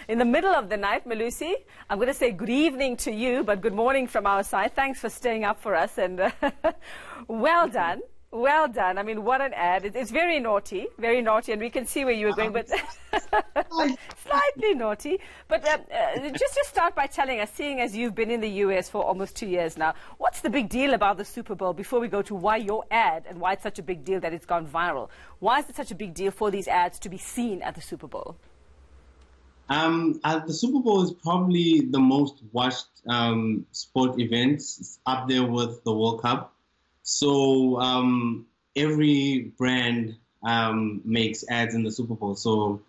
in the middle of the night. Malusi, I'm going to say good evening to you, but good morning from our side. Thanks for staying up for us, and well done. Well done. I mean, what an ad. It's very naughty, and we can see where you were going, but slightly naughty. But just start by telling us, seeing as you've been in the US for almost 2 years now, what's the big deal about the Super Bowl before we go to why your ad and why it's such a big deal that it's gone viral? Why is it such a big deal for these ads to be seen at the Super Bowl? The Super Bowl is probably the most watched sport event. It's up there with the World Cup. So every brand makes ads in the Super Bowl. So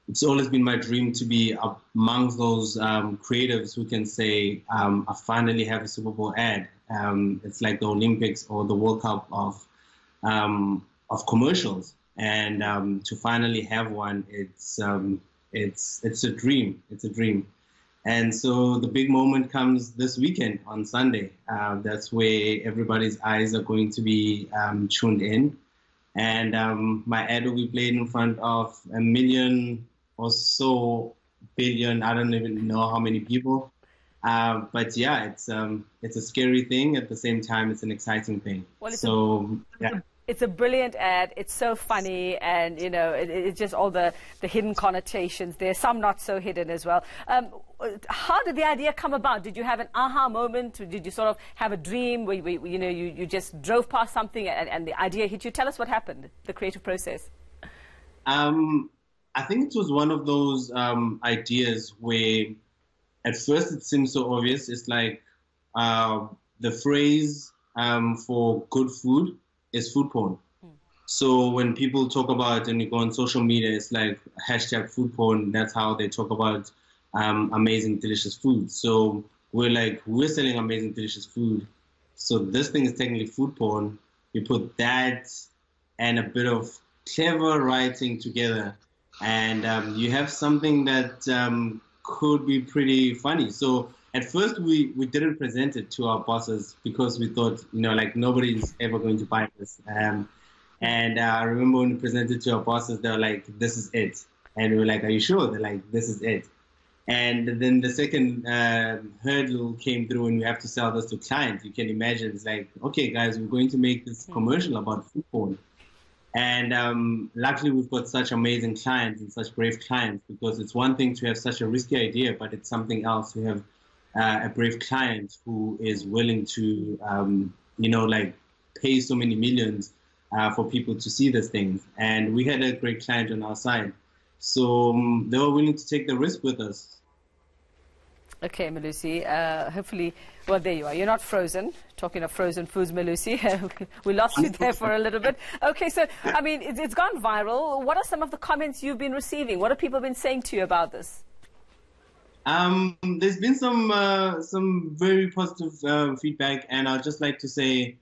it's always been my dream to be amongst those creatives who can say, I finally have a Super Bowl ad. It's like the Olympics or the World Cup of commercials. And to finally have one, it's a dream. It's a dream. And so the big moment comes this weekend on Sunday. That's where everybody's eyes are going to be tuned in. And my ad will be played in front of 1 million or so billion. I don't even know how many people. But yeah, it's a scary thing. At the same time, it's an exciting thing. Well, it's a brilliant ad. It's so funny, and you know, it's just all the hidden connotations. There's some not so hidden as well. How did the idea come about? Did you have an aha moment? Did you sort of have a dream where you just drove past something and the idea hit you? Tell us what happened, the creative process. I think it was one of those ideas where at first it seems so obvious. It's like the phrase for good food is food porn. So when people talk about, and you go on social media, it's like hashtag food porn. That's how they talk about amazing, delicious food. So we're selling amazing, delicious food. So this thing is technically food porn. You put that and a bit of clever writing together, and you have something that could be pretty funny. So at first, we didn't present it to our bosses because we thought, like nobody's ever going to buy this. And I remember when we presented to our bosses, they were like, this is it. And we were like, are you sure? They're like, this is it. And then the second hurdle came through, and we have to sell this to clients. You can imagine, it's like, okay, guys, we're going to make this commercial about food porn. And luckily, we've got such amazing clients and such brave clients, because it's one thing to have such a risky idea, but it's something else to have a brave client who is willing to, pay so many millions for people to see these things. And we had a great client on our side. So they were willing to take the risk with us. Okay, Malusi, hopefully, well, there you are. You're not frozen. Talking of frozen foods, Malusi. We lost you there for a little bit. Okay, so, I mean, it's gone viral. What are some of the comments you've been receiving? What have people been saying to you about this? There's been some very positive feedback, and I'd just like to say,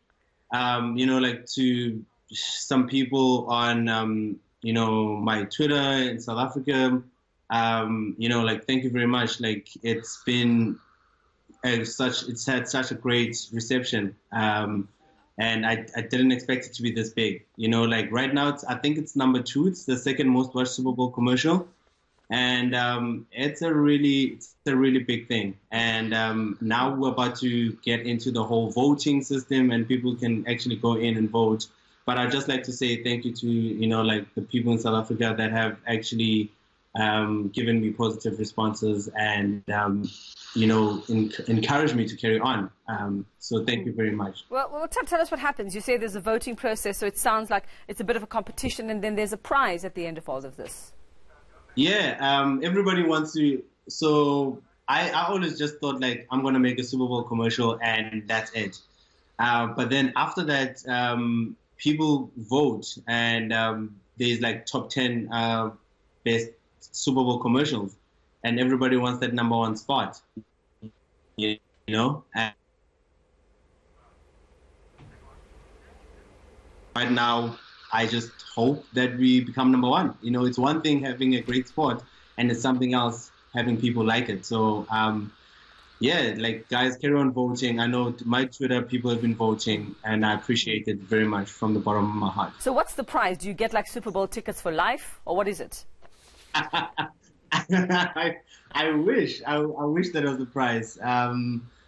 to some people on, my Twitter in South Africa, thank you very much. Like, it's been it's had such a great reception, and I didn't expect it to be this big. Right now, I think it's number 2. It's the second most watched Super Bowl commercial. And it's a really big thing. And now we're about to get into the whole voting system, and people can actually go in and vote. But I'd just like to say thank you to, the people in South Africa that have actually given me positive responses and, encouraged me to carry on. So thank you very much. Well, tell us what happens. You say there's a voting process, so it sounds like it's a bit of a competition, and then there's a prize at the end of all of this. Yeah, everybody wants to. So I always just thought, like, I'm going to make a Super Bowl commercial and that's it. But then after that, people vote, and there's like top 10 best Super Bowl commercials, and everybody wants that number 1 spot. And right now, I just hope that we become number 1. It's one thing having a great sport, and it's something else having people like it. So, guys, carry on voting. I know my Twitter people have been voting, and I appreciate it very much from the bottom of my heart. So what's the prize? Do you get like Super Bowl tickets for life, or what is it? I wish. I wish that was the prize.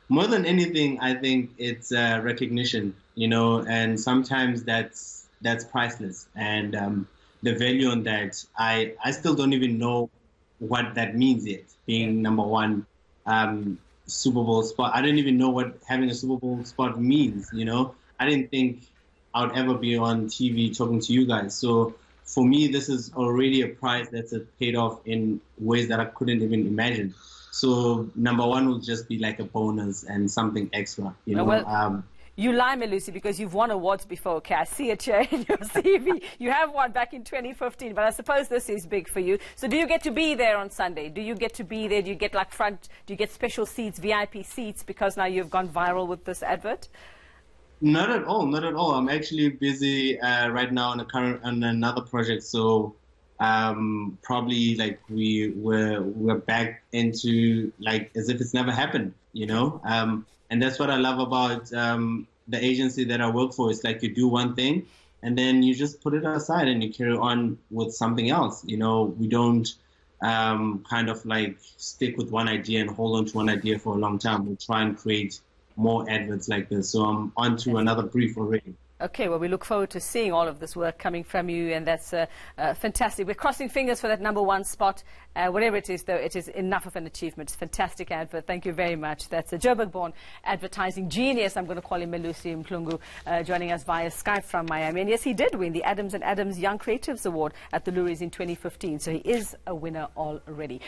More than anything, I think it's recognition, and sometimes that's priceless. And the value on that, I still don't even know what that means yet, being number one Super Bowl spot. I don't even know what having a Super Bowl spot means, I didn't think I would ever be on TV talking to you guys. So for me, this is already a prize that's paid off in ways that I couldn't even imagine. So number one will just be like a bonus and something extra, Well, you lie, Melusi, because you've won awards before. Okay, I see it here in your CV. You have won back in 2015, but I suppose this is big for you. So do you get to be there on Sunday? Do you get to be there? Do you get like front? Do you get special seats, VIP seats, because now you've gone viral with this advert? Not at all, not at all. I'm actually busy right now on another project, so probably like we're back into like as if it's never happened, and that's what I love about the agency that I work for. It's like you do one thing and then you just put it aside and you carry on with something else. We don't kind of like stick with one idea and hold on to one idea for a long time. We try and create more adverts like this. So I'm on to another brief already. Okay, well, we look forward to seeing all of this work coming from you, and that's fantastic. We're crossing fingers for that number one spot. Whatever it is, though, it is enough of an achievement. It's a fantastic advert. Thank you very much. That's a Joburg-born advertising genius. I'm going to call him Melusi Mhlungu, joining us via Skype from Miami. And yes, he did win the Adams & Adams Young Creatives Award at the Loeries in 2015, so he is a winner already.